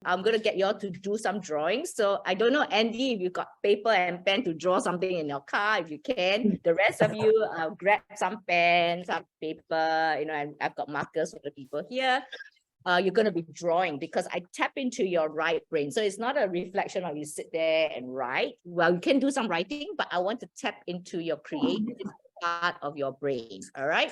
I'm going to get you all to do some drawing. So I don't know, Andy, if you got paper and pen to draw something in your car, if you can. The rest of you, grab some pen, some paper, you know, and I've got markers for the people here. You're going to be drawing because I tap into your right brain. So it's not a reflection of you sit there and write. Well, you can do some writing, but I want to tap into your creative part of your brain. All right.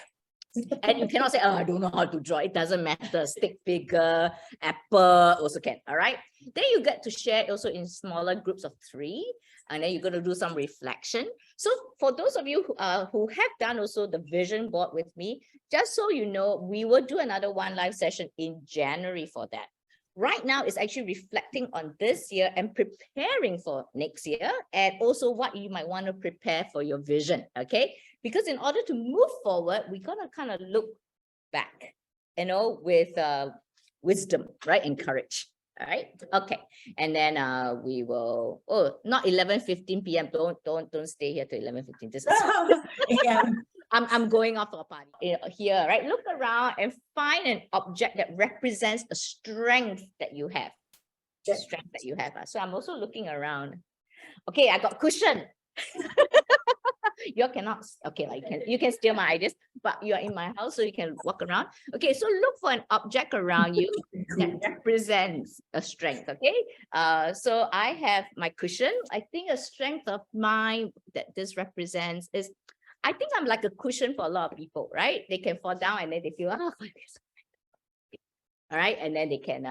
And you cannot say, oh, I don't know how to draw. It doesn't matter. Stick figure, apple also can. All right. Then you get to share also in smaller groups of 3. And then you're going to do some reflection. So for those of you who have done also the vision board with me, just so you know, we will do another one live session in January for that. Right now, it's actually reflecting on this year and preparing for next year, and also what you might want to prepare for your vision, okay? Because in order to move forward, we're going to kind of look back, you know, with wisdom, right? And courage. All right. Okay. And then we will, not 11:15 p.m. Don't stay here till 11:15. This is yeah. I'm going off to a party here, right? Look around and find an object that represents a strength that you have. The strength that you have. So I'm also looking around. Okay, I got cushion. You cannot, okay, like you can steal my ideas, but you are in my house, so you can walk around. Okay, so look for an object around you that represents a strength. Okay, so I have my cushion. I think a strength of mine that this represents is, I think I'm like a cushion for a lot of people, right? They can fall down and then they feel, oh, all right, and then they can,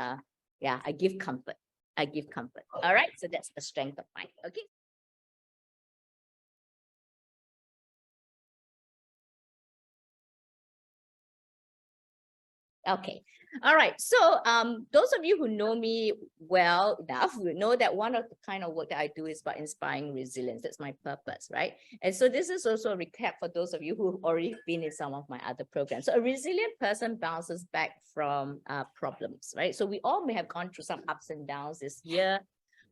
yeah, I give comfort. I give comfort. All right, so that's the strength of mine. Okay. Okay. All right. So those of you who know me well enough will know that one of the kind of work that I do is about inspiring resilience. That's my purpose, right? And so this is also a recap for those of you who've already been in some of my other programs. So a resilient person bounces back from problems, right? So we all may have gone through some ups and downs this year,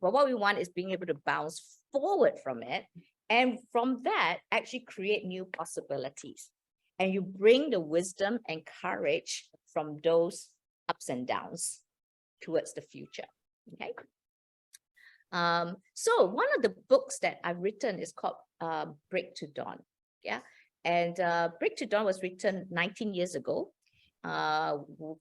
but what we want is being able to bounce forward from it. And from that, actually create new possibilities. And you bring the wisdom and courage from those ups and downs towards the future. Okay. So one of the books that I've written is called Break to Dawn. Yeah. And Break to Dawn was written 19 years ago.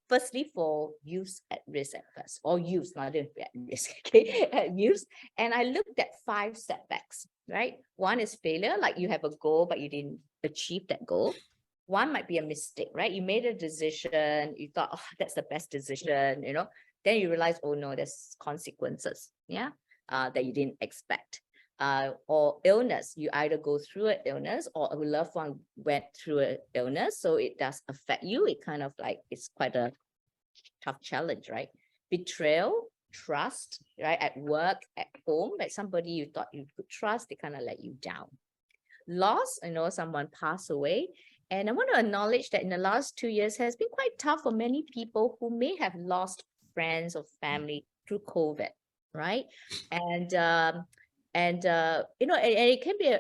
Firstly for youth at risk at first, or youth, not at risk, okay, youth. And I looked at 5 setbacks, right? One is failure, like you have a goal, but you didn't achieve that goal. One might be a mistake, right? You made a decision, you thought, oh, that's the best decision, you know, then you realize, oh no, there's consequences, yeah, that you didn't expect. Or illness, you either go through an illness or a loved one went through an illness, so it does affect you. It kind of like, it's quite a tough challenge, right? Betrayal, trust, right? At work, at home, like somebody you thought you could trust, they kind of let you down. Loss, I know someone passed away. And I want to acknowledge that in the last 2 years has been quite tough for many people who may have lost friends or family through COVID, right? And you know, and it can be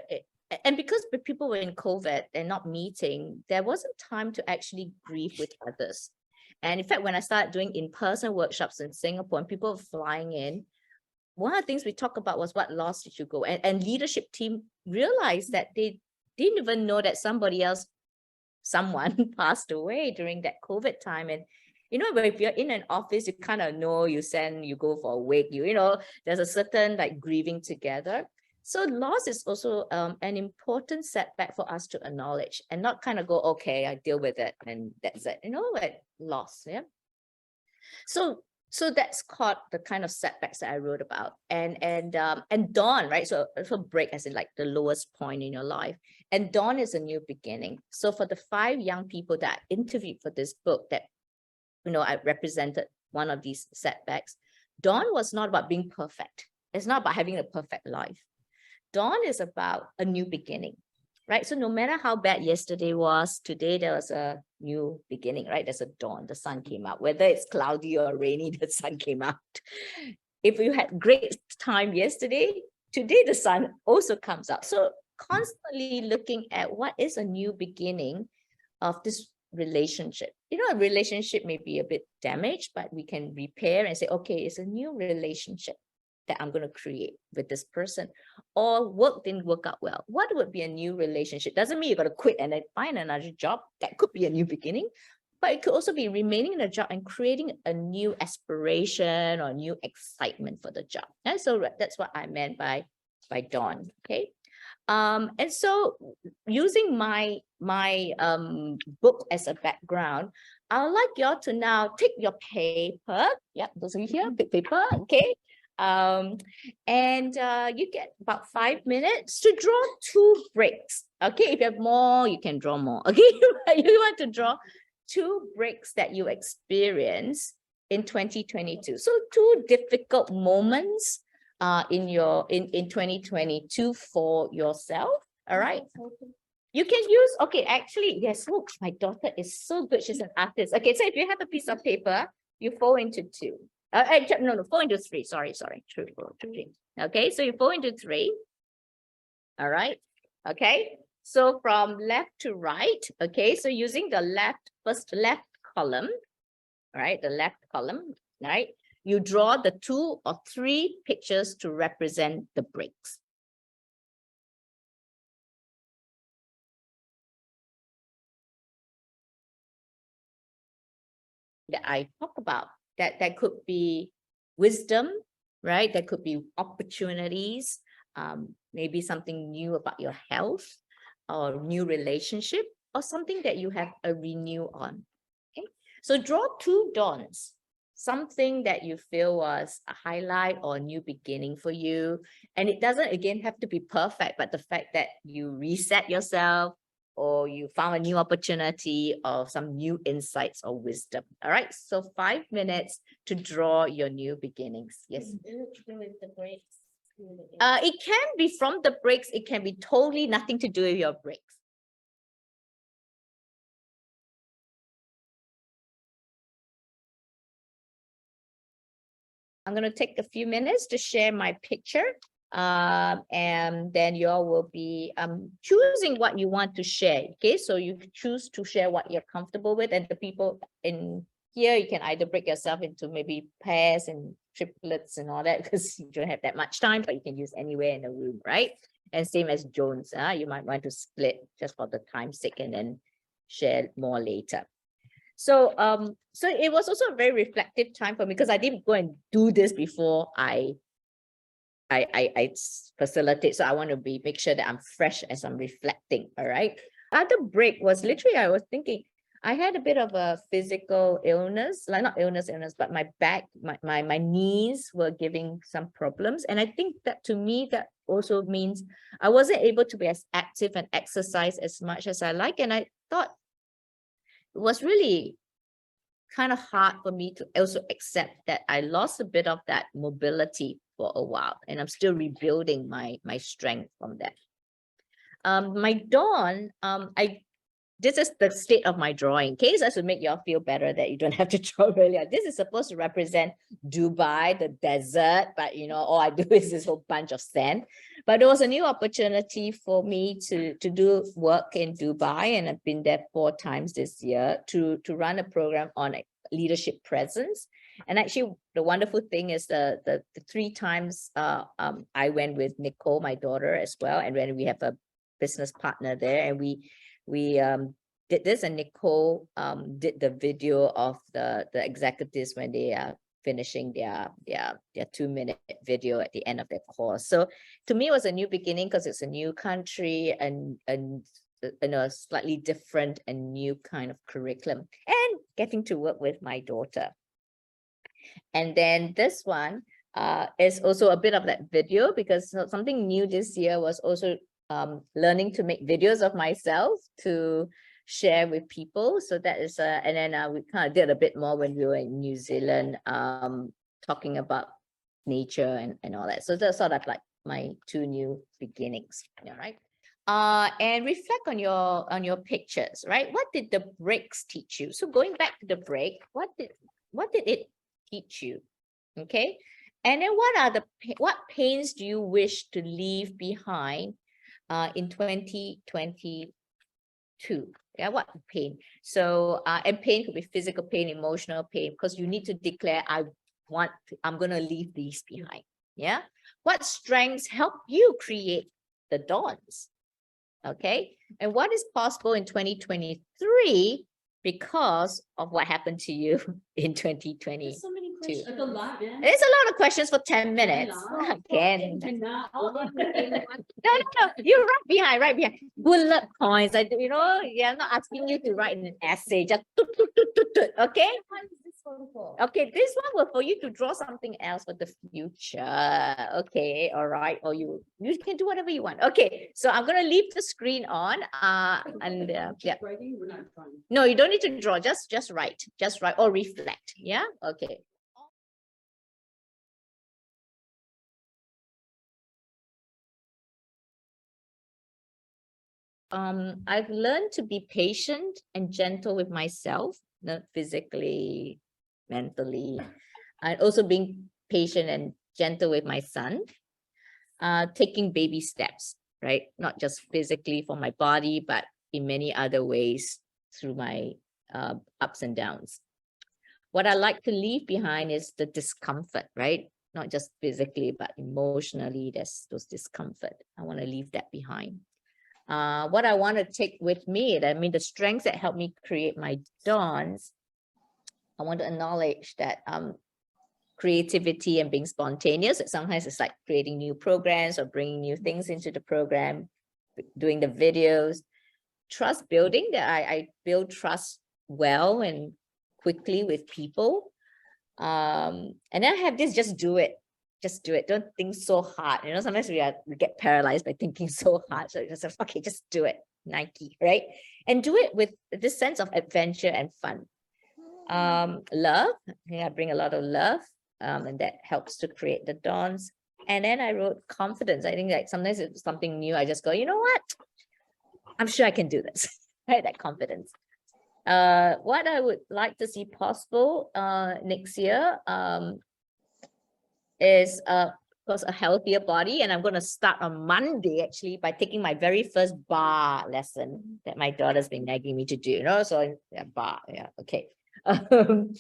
and because people were in COVID and not meeting, there wasn't time to actually grieve with others. And in fact, when I started doing in-person workshops in Singapore and people were flying in, one of the things we talked about was what loss did you go? And leadership team realized that they didn't even know that someone passed away during that COVID time. And, you know, if you're in an office, you kind of know, you go for a wake, you know, there's a certain like grieving together. So loss is also an important setback for us to acknowledge and not kind of go, okay, I deal with it and that's it, you know, like loss, yeah. So that's called the kind of setbacks that I wrote about. And dawn, right? So break as in like the lowest point in your life. And dawn is a new beginning. So for the 5 young people that I interviewed for this book that, you know, I represented one of these setbacks, dawn was not about being perfect. It's not about having a perfect life. Dawn is about a new beginning, right? So no matter how bad yesterday was, today there was a new beginning, right? There's a dawn, the sun came out. Whether it's cloudy or rainy, the sun came out. If you had great time yesterday, today the sun also comes out. So constantly looking at what is a new beginning of this relationship. You know, a relationship may be a bit damaged, but we can repair and say, okay, it's a new relationship that I'm going to create with this person, or work didn't work out well. What would be a new relationship? Doesn't mean you got to quit and then find another job. That could be a new beginning, but it could also be remaining in a job and creating a new aspiration or new excitement for the job. And so that's what I meant by dawn. Okay. And so using my book as a background, I'd like y'all to now take your paper. Yep, those of you here, big paper, okay. And you get about 5 minutes to draw 2 bricks. Okay, if you have more, you can draw more. Okay, you want to draw 2 bricks that you experience in 2022. So 2 difficult moments in 2022 for yourself. All right. You can use, okay, actually, yes, look, my daughter is so good. She's an artist. Okay, so if you have a piece of paper, you fold into 2. No, fold into 3. Sorry. True. Okay, so you fold into 3. All right. Okay. So from left to right. Okay, so using the left column. All right, the left column. Right. You draw the 2 or 3 pictures to represent the bricks. That I talk about. That could be wisdom, right? That could be opportunities, maybe something new about your health or new relationship or something that you have a renew on. Okay, so draw 2 dawns, something that you feel was a highlight or a new beginning for you. And it doesn't, again, have to be perfect, but the fact that you reset yourself, or you found a new opportunity or some new insights or wisdom. All right, so 5 minutes to draw your new beginnings. Yes. It can be from the breaks. It can be totally nothing to do with your breaks. I'm going to take a few minutes to share my picture. And then you all will be choosing what you want to share. Okay, so you choose to share what you're comfortable with, and the people in here, you can either break yourself into maybe pairs and triplets and all that, because you don't have that much time, but you can use anywhere in the room, right? And same as Jones, you might want to split just for the time's sake and then share more later. So so it was also a very reflective time for me, because I didn't go and do this before I facilitate. So I want to make sure that I'm fresh as I'm reflecting. All right. Other break was literally, I was thinking, I had a bit of a physical illness, like not illness, but my back, my knees were giving some problems. And I think that to me, that also means I wasn't able to be as active and exercise as much as I like. And I thought it was really kind of hard for me to also accept that I lost a bit of that mobility for a while, and I'm still rebuilding my strength from that. My dawn, this is the state of my drawing. In case I should make y'all feel better that you don't have to draw earlier. This is supposed to represent Dubai, the desert, but you know, all I do is this whole bunch of sand. But there was a new opportunity for me to do work in Dubai, and I've been there 4 times this year to run a program on leadership presence. And actually, the wonderful thing is the 3 times I went with Nicole, my daughter, as well, and when we have a business partner there, and we did this, and Nicole did the video of the executives when they are finishing their 2-minute video at the end of their course. So to me, it was a new beginning, because it's a new country and a slightly different and new kind of curriculum, and getting to work with my daughter. And then this one is also a bit of that video, because something new this year was also learning to make videos of myself to share with people. So that is and then we kind of did a bit more when we were in New Zealand, talking about nature and all that. So that's sort of like my 2 new beginnings. All right. And reflect on your pictures, right? What did the breaks teach you? So going back to the break, what did it teach you? Okay. And then what pains do you wish to leave behind in 2022? Yeah, what pain? So, and pain could be physical pain, emotional pain, because you need to declare, I'm going to leave these behind. Yeah. What strengths help you create the dawns? Okay. And what is possible in 2023 because of what happened to you in 2022? So many questions. That's a lot, man. It's a lot of questions for 10 minutes. Again. No, you're right behind, right behind. Bullet points. Yeah, I'm not asking you to write an essay. Just okay? Okay, this one was for you to draw something else for the future. Okay, all right. Or you can do whatever you want. Okay, so I'm gonna leave the screen on. Yeah. Writing, we're not trying. No, you don't need to draw. Just write. Just write or reflect. Yeah. Okay. I've learned to be patient and gentle with myself, not physically, mentally, and also being patient and gentle with my son, taking baby steps, right? Not just physically for my body, but in many other ways through my ups and downs. What I like to leave behind is the discomfort, right? Not just physically, but emotionally, there's those discomfort. I want to leave that behind. What I want to take with me, the strengths that help me create my dawns, I want to acknowledge that creativity and being spontaneous. Sometimes it's like creating new programs or bringing new things into the program, doing the videos. Trust building, that I build trust well and quickly with people. And then I have this, just do it. Just do it. Don't think so hard. Sometimes we get paralyzed by thinking so hard. So just okay, just do it. Nike, right? And do it with this sense of adventure and fun. Love. I bring a lot of love, and that helps to create the dawns. And then I wrote confidence. I think like sometimes it's something new. I just go, you know what? I'm sure I can do this. Right? That confidence. What I would like to see possible next year is of course a healthier body, and I'm going to start on Monday actually by taking my very first barre lesson that my daughter's been nagging me to do. So yeah, barre, yeah, okay. And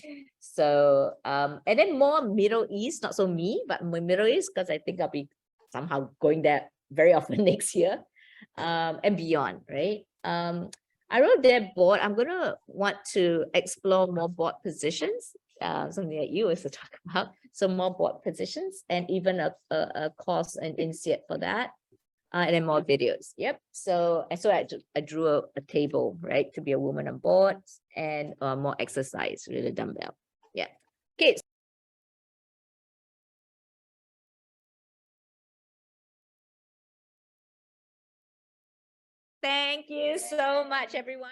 then more Middle East, not so me, but Middle East, because I think I'll be somehow going there very often next year, and beyond, right? I wrote there board. I'm gonna want to explore more board positions, something that you also talk about. So more board positions and even a course and INSEAD for that. And then more videos. Yep. So I drew a table, right, to be a woman on board, and more exercise with a dumbbell. Yeah. Okay. Thank you so much, everyone.